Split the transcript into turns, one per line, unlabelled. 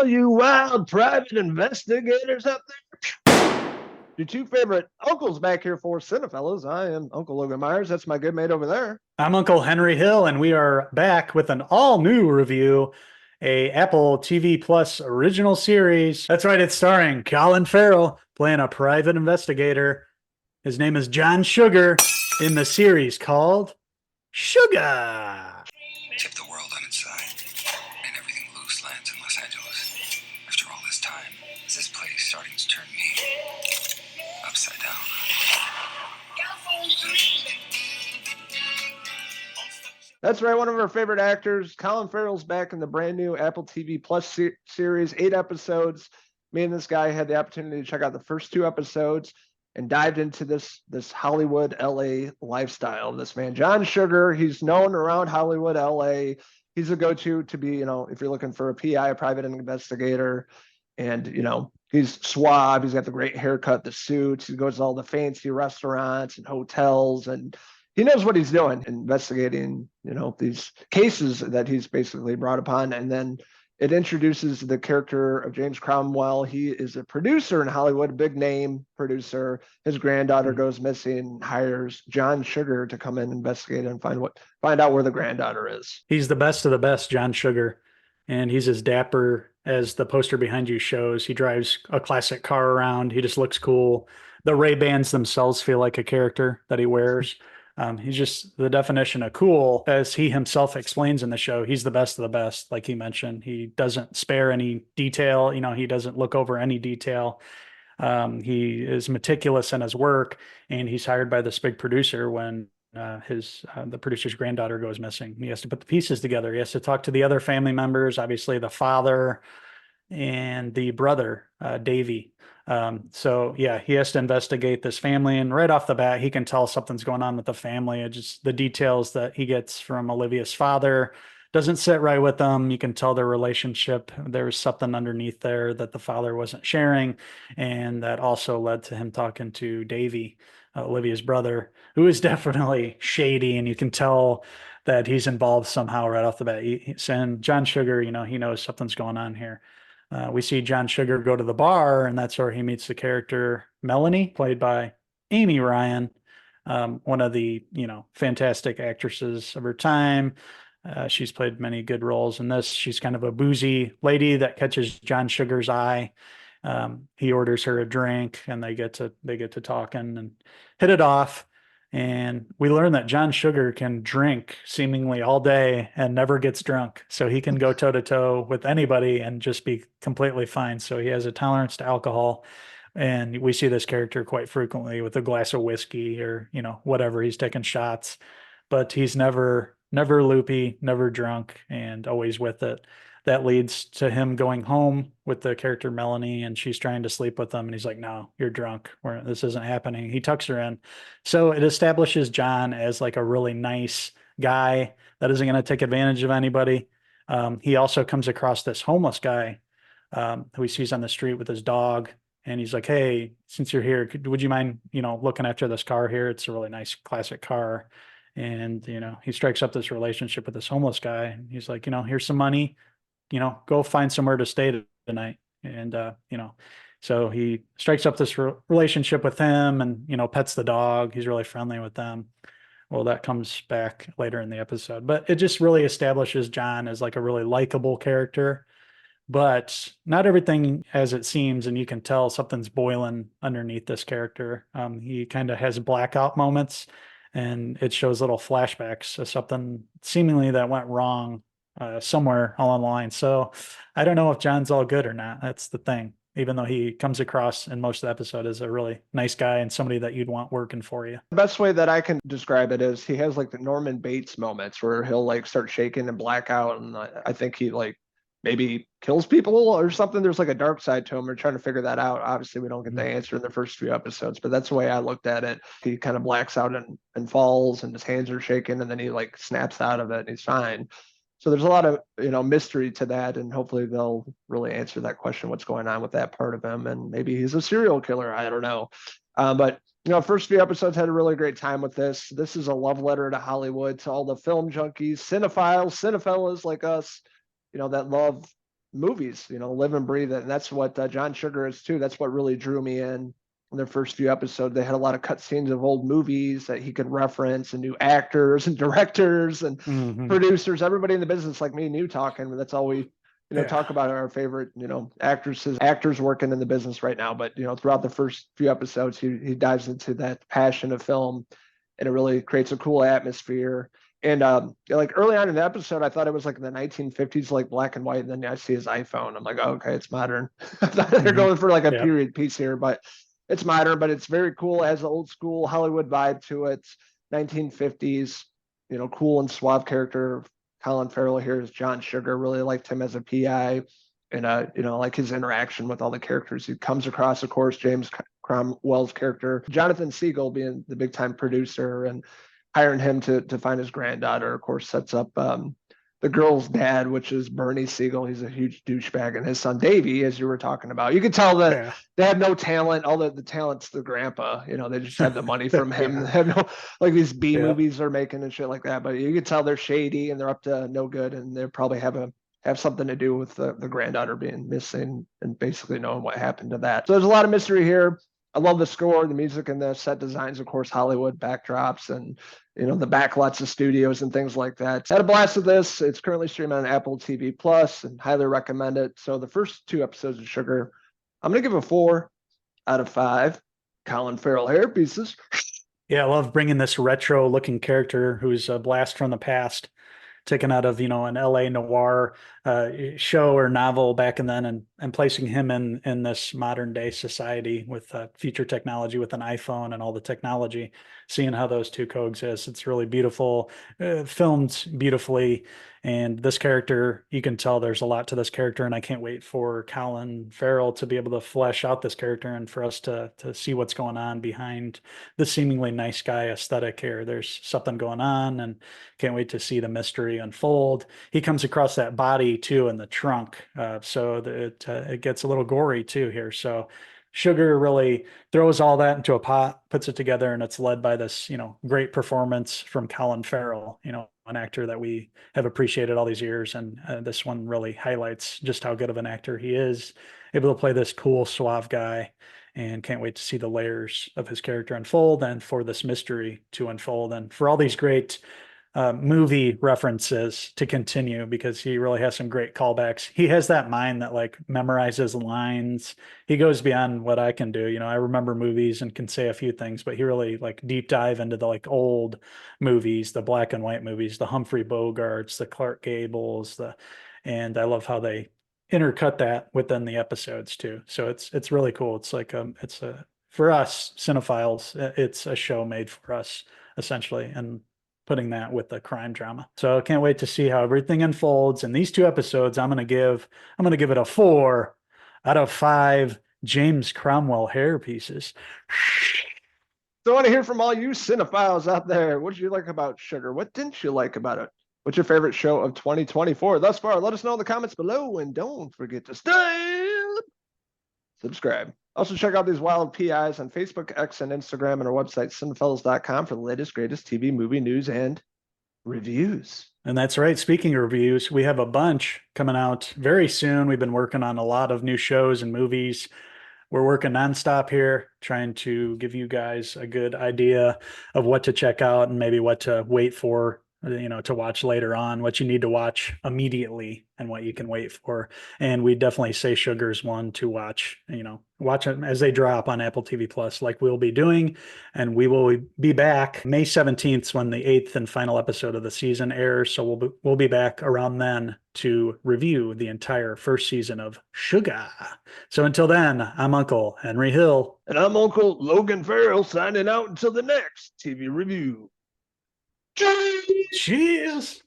you wild private investigators out there. Your two favorite uncles back here for Cinephellas. I am Uncle Logan Myers. That's my good mate over there.
I'm Uncle Henry Hill, and we are back with an all-new review, a Apple TV Plus original series. That's right, it's starring Colin Farrell playing a private investigator. His name is John Sugar in the series called Sugar.
Tip the world on its side, and everything loose lands in Los Angeles. After all this time, is this place starting to turn me upside down?
That's right. One of our favorite actors, Colin Farrell's back in the brand new Apple TV Plus series, 8 episodes. Me and this guy had the opportunity to check out the first 2 episodes and dived into this Hollywood LA lifestyle. This man, John Sugar, he's known around Hollywood LA. He's a go-to to be, if you're looking for a PI, a private investigator, and he's suave. He's got the great haircut, the suits. He goes to all the fancy restaurants and hotels, and he knows what he's doing, investigating, these cases that he's basically brought upon. And then it introduces the character of James Cromwell. He is a producer in Hollywood, a big name producer. His granddaughter goes missing, hires John Sugar to come in, investigate, and find out where the granddaughter is.
He's the best of the best, John Sugar, and he's as dapper as the poster behind you shows. He drives a classic car around. He just looks cool. The Ray-Bans themselves feel like a character that he wears. He's just the definition of cool, as he himself explains in the show. He's the best of the best, like he mentioned. He doesn't spare any detail. He doesn't look over any detail. He is meticulous in his work, and he's hired by this big producer when the producer's granddaughter goes missing. He has to put the pieces together. He has to talk to the other family members, obviously the father and the brother, Davey. So yeah, he has to investigate this family, and right off the bat, he can tell something's going on with the family. It just the details that he gets from Olivia's father doesn't sit right with them. You can tell their relationship. There's something underneath there that the father wasn't sharing, and that also led to him talking to Davey, Olivia's brother, who is definitely shady, and you can tell that he's involved somehow right off the bat. And John Sugar, he knows something's going on here. We see John Sugar go to the bar, and that's where he meets the character Melanie, played by Amy Ryan, one of the fantastic actresses of her time. She's played many good roles in this. She's kind of a boozy lady that catches John Sugar's eye. He orders her a drink, and they get to talking and hit it off. And we learn that John Sugar can drink seemingly all day and never gets drunk. So he can go toe to toe with anybody and just be completely fine. So he has a tolerance to alcohol. And we see this character quite frequently with a glass of whiskey or, whatever. He's taking shots, but he's never loopy, never drunk, and always with it. That leads to him going home with the character Melanie, and she's trying to sleep with him. And he's like, no, you're drunk. This isn't happening. He tucks her in. So it establishes John as like a really nice guy that isn't going to take advantage of anybody. He also comes across this homeless guy who he sees on the street with his dog. And he's like, hey, since you're here, would you mind, looking after this car here? It's a really nice classic car. And, he strikes up this relationship with this homeless guy. He's like, here's some money. Go find somewhere to stay tonight. And, so he strikes up this relationship with him and, pets the dog. He's really friendly with them. Well, that comes back later in the episode, but it just really establishes John as like a really likable character, but not everything as it seems. And you can tell something's boiling underneath this character. He kind of has blackout moments, and it shows little flashbacks of something seemingly that went wrong somewhere along the line. So I don't know if John's all good or not. That's the thing. Even though he comes across in most of the episode as a really nice guy and somebody that you'd want working for you.
The best way that I can describe it is he has like the Norman Bates moments where he'll like start shaking and black out. And I think he like maybe kills people or something. There's like a dark side to him. We're trying to figure that out. Obviously, we don't get the answer in the first few episodes, but that's the way I looked at it. He kind of blacks out and falls, and his hands are shaking, and then he like snaps out of it and he's fine. So there's a lot of, mystery to that, and hopefully they'll really answer that question, what's going on with that part of him, and maybe he's a serial killer. I don't know. But first few episodes had a really great time with this. This is a love letter to Hollywood, to all the film junkies, cinephiles, cinefellas like us, that love movies, live and breathe it. And that's what John Sugar is too. That's what really drew me in their first few episodes. They had a lot of cut scenes of old movies that he could reference, and new actors and directors and producers, everybody in the business like me and you talking. That's all we, talk about our favorite, actors working in the business right now. But, throughout the first few episodes, he dives into that passion of film, and it really creates a cool atmosphere. And like early on in the episode, I thought it was like in the 1950s, like black and white. And then I see his iPhone. I'm like, oh, okay, it's modern. I thought they're going for like a period piece here, but it's modern, but it's very cool. It has the old school Hollywood vibe to it. 1950s, cool and suave character. Colin Farrell here is John Sugar. Really liked him as a PI, and like his interaction with all the characters he comes across. Of course, James Cromwell's character, Jonathan Siegel, being the big time producer, and hiring him to find his granddaughter, of course, sets up the girl's dad, which is Bernie Siegel. He's a huge douchebag, and his son Davey, as you were talking about. You could tell that they have no talent. All the talent's the grandpa. They just have the money from him. They have no, like, these B movies they're making and shit like that. But you could tell they're shady and they're up to no good, and they probably have something to do with the granddaughter being missing and basically knowing what happened to that. So there's a lot of mystery here. I love the score, the music, and the set designs, of course, Hollywood backdrops, and the backlots of studios and things like that. Had a blast with this. It's currently streaming on Apple TV Plus, and highly recommend it. So the first 2 episodes of Sugar, I'm gonna give a 4 out of 5 Colin Farrell hair pieces.
Yeah, I love bringing this retro looking character who's a blast from the past, taken out of, an LA noir show or novel back and then, and placing him in this modern day society with future technology, with an iPhone and all the technology, seeing how those two coexist. It's really beautiful, filmed beautifully. And this character, you can tell there's a lot to this character, and I can't wait for Colin Farrell to be able to flesh out this character and for us to see what's going on behind the seemingly nice guy aesthetic here. There's something going on, and can't wait to see the mystery unfold. He comes across that body too in the trunk, so it gets a little gory too here. So Sugar really throws all that into a pot, puts it together, and it's led by this, great performance from Colin Farrell, an actor that we have appreciated all these years. And this one really highlights just how good of an actor he is, able to play this cool, suave guy, and can't wait to see the layers of his character unfold and for this mystery to unfold and for all these great movie references to continue, because he really has some great callbacks. He has that mind that like memorizes lines. He goes beyond what I can do. I remember movies and can say a few things, but he really like deep dive into the like old movies, the black and white movies, the Humphrey Bogarts, the Clark Gables, and I love how they intercut that within the episodes too. So it's really cool. It's like for us cinephiles, it's a show made for us essentially, and putting that with the crime drama. So I can't wait to see how everything unfolds. In these 2 episodes, I'm going to give it a 4 out of 5 James Cromwell hair pieces.
So I want to hear from all you cinephiles out there. What did you like about Sugar? What didn't you like about it? What's your favorite show of 2024 thus far? Let us know in the comments below, and don't forget to subscribe. Also, check out these wild PIs on Facebook, X, and Instagram, and our website, Cinephellas.com, for the latest, greatest TV, movie news, and reviews.
And that's right. Speaking of reviews, we have a bunch coming out very soon. We've been working on a lot of new shows and movies. We're working nonstop here, trying to give you guys a good idea of what to check out and maybe what to wait for, to watch later on, what you need to watch immediately and what you can wait for. And we definitely say Sugar's one to watch, watch them as they drop on Apple TV Plus, like we'll be doing. And we will be back May 17th when the 8th and final episode of the season airs. So we'll be back around then to review the entire first season of Sugar. So until then, I'm Uncle Henry Hill.
And I'm Uncle Logan Farrell, signing out until the next TV review.
Cheers.